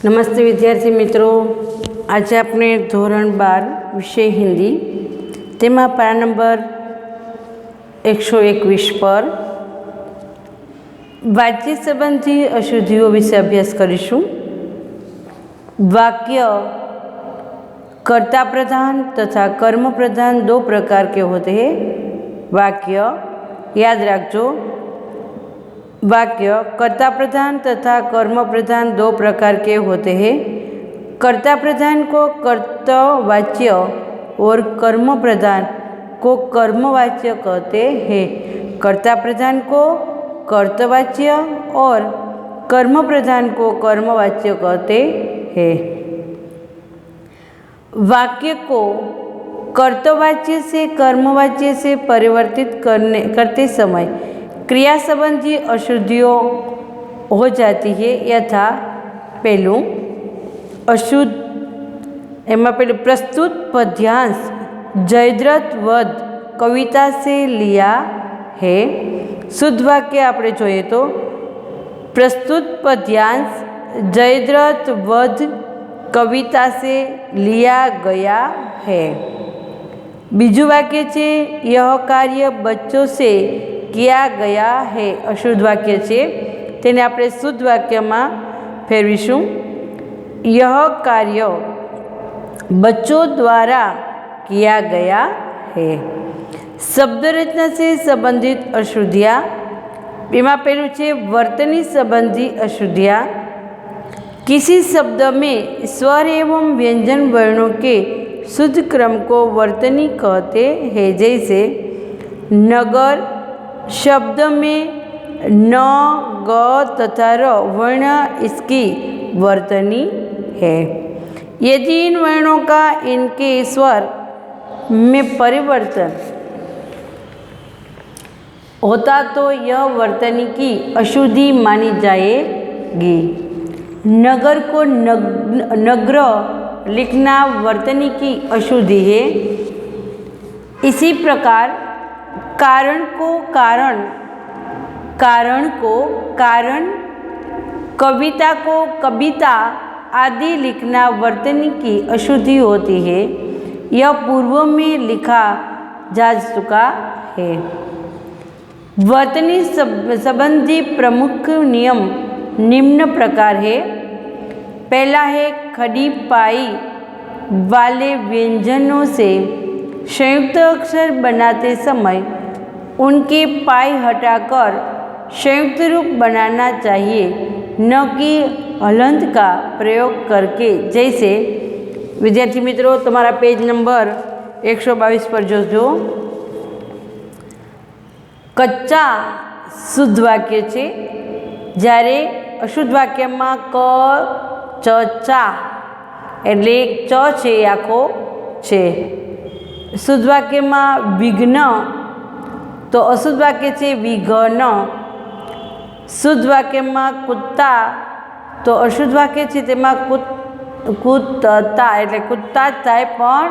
नमस्ते विद्यार्थी मित्रों, आज आपने धोरण 12 विषय हिंदी तेमा पारा नंबर 121 पर वाच्य संबंधी अशुद्धिओं विषे अभ्यास करीशुं। वाक्य कर्ता प्रधान तथा कर्म प्रधान दो प्रकार के होते हैं। वाक्य याद रखो, वाक्य कर्ता प्रधान तथा कर्म प्रधान दो प्रकार के होते हैं। कर्ता प्रधान को कर्तवाच्य और कर्म प्रधान को कर्मवाच्य कहते हैं। कर्ता प्रधान को कर्तवाच्य और कर्म प्रधान को कर्मवाच्य कहते हैं। वाक्य को कर्तवाच्य से कर्मवाच्य से परिवर्तित करते समय क्रिया संबंधी अशुद्धियों हो जाती है। यथा पहलू अशुद्ध एमा पहले प्रस्तुत पद्यांश जयद्रथ वध कविता से लिया है। शुद्ध वाक्य आपणे जोईए तो प्रस्तुत पद्यांश जयद्रथ वध कविता से लिया गया है। बीजू वाक्य छे यह कार्य बच्चों से किया गया है। अशुद्ध वाक्य छे तेने आपणे शुद्ध वाक्य में फेरवीशुं। यह कार्य बच्चों द्वारा किया गया है। शब्द रचना से संबंधित अशुद्धियाँ एमां पहेलुं छे वर्तनी संबंधी अशुद्धियाँ। किसी शब्द में स्वर एवं व्यंजन वर्णों के शुद्ध क्रम को वर्तनी कहते हैं। जैसे नगर शब्द में न, ग तथा र वर्ण इसकी वर्तनी है। यदि इन वर्णों का इनके स्वर में परिवर्तन होता तो यह वर्तनी की अशुद्धि मानी जाएगी। नगर को नग्र लिखना वर्तनी की अशुद्धि है। इसी प्रकार कारण को कारण, कारण को कारण, कविता को कविता आदि लिखना वर्तनी की अशुद्धि होती है। यह पूर्व में लिखा जा चुका है। वर्तनी संबंधी प्रमुख नियम निम्न प्रकार है। पहला है खड़ी पाई वाले व्यंजनों से संयुक्त अक्षर बनाते समय उनके पाई हटाकर संयुक्त रूप बनाना चाहिए, न कि हलंत का प्रयोग करके। जैसे विद्यार्थी मित्रों, तुम्हारा पेज नंबर 122 पर जो कच्चा शुद्ध वाक्य छे, જ્યારે અશુદ્ધ વાક્યમાં ક ચ ચા એટલે ચ છે એ આખો છે। શુદ્ધ વાક્યમાં વિઘ્ન તો અશુદ્ધ વાક્ય છે વિઘ્ન। શુદ્ધ વાક્યમાં કુત્તા તો અશુદ્ધ વાક્ય છે તેમાં કુત્તા એટલે કુત્તા જ થાય પણ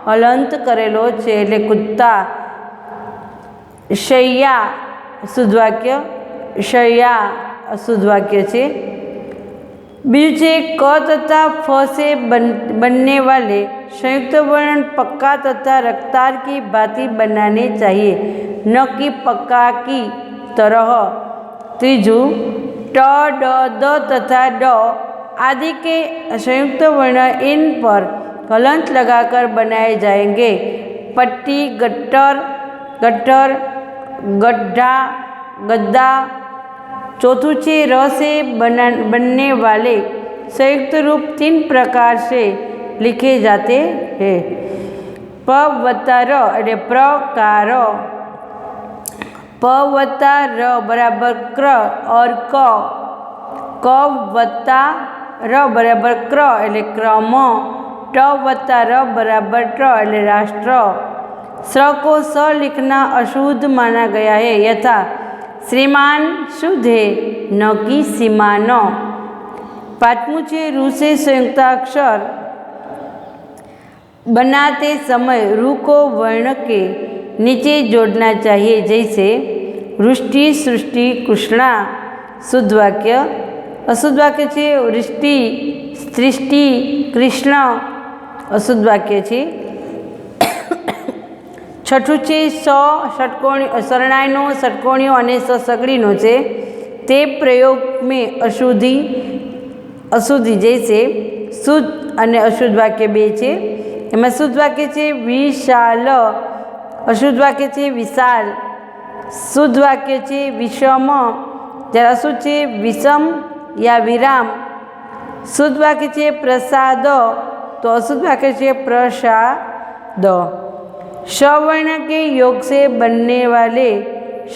હલંત કરેલો છે એટલે કુત્તા। શૈયા શુદ્ધ વાક્ય, શૈયા अशुद्ध वाक्य है। बीजू है क तथा फ से बनने वाले संयुक्त वर्ण पक्का तथा रफ्तार की भांति बनाने चाहिए, न कि पक्का की तरह। तीजू ट, ड, द तथा ड आदि के संयुक्त वर्ण इन पर हलंत लगाकर बनाए जाएंगे। पट्टी, गट्टर, गट्टर, गड्ढा, गद्दा। चौथू छे र से बनने वाले संयुक्त रूप 3 प्रकार से लिखे जाते हैं। प वत्ता र એટલે પ્રકાર, प प वत्ता र बराबर क्र और क वत्ता र बराबर क्र एटले क्रम, ट वत्ता र बराबर ट्र एटले राष्ट्र। स्र को स लिखना अशुद्ध माना गया है, यथा श्रीमान शुद्ध है न कि सीमान। पांचमू छे रू से संयुक्ताक्षर बनाते समय रू को वर्ण के नीचे जोड़ना चाहिए, जैसे वृष्टि, सृष्टि, कृष्णा। शुद्ध वाक्य। अशुद्ध वाक्य छे वृष्टि, सृष्टि, कृष्ण। अशुद्ध वाक्य छे। छठू छे षटकोणी शरणाईनो षटकोणीओ अने ससगड़ीनो छे, ते प्रयोग में अशुद्धि जैसे शुद्ध अने अशुद्ध वाक्य बे छे। एमां शुद्ध वाक्य छे विशाल, अशुद्ध वाक्य छे विशाल। शुद्ध वाक्य छे विषम, ज्यारे अशुद्ध छे विषम या विराम। शुद्ध वाक्य छे प्रसाद, तो अशुद्ध वाक्य छे प्रसाद। सवर्ण के योग से बनने वाले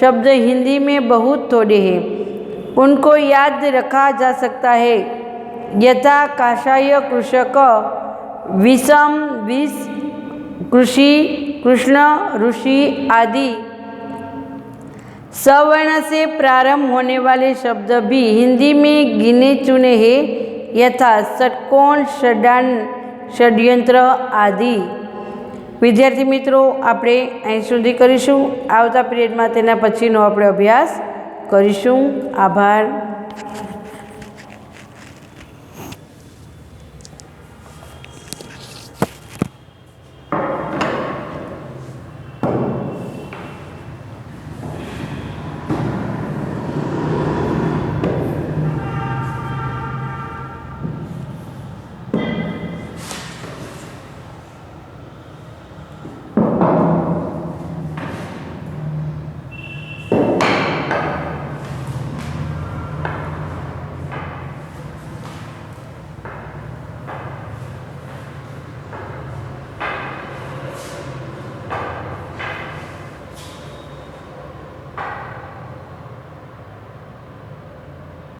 शब्द हिंदी में बहुत थोड़े हैं, उनको याद रखा जा सकता है, यथा काषाय कृषक, विषम विष, कृषि कृष्ण, ऋषि आदि। सवर्ण से प्रारंभ होने वाले शब्द भी हिंदी में गिने चुने हैं, यथा षटकोण, षड्यंत्र आदि। विद्यार्थी मित्रों, આપણે અહીં સુધી કરીશું। આવતા પીરિયડમાં તેના પછીનો આપણે અભ્યાસ કરીશું। આભાર।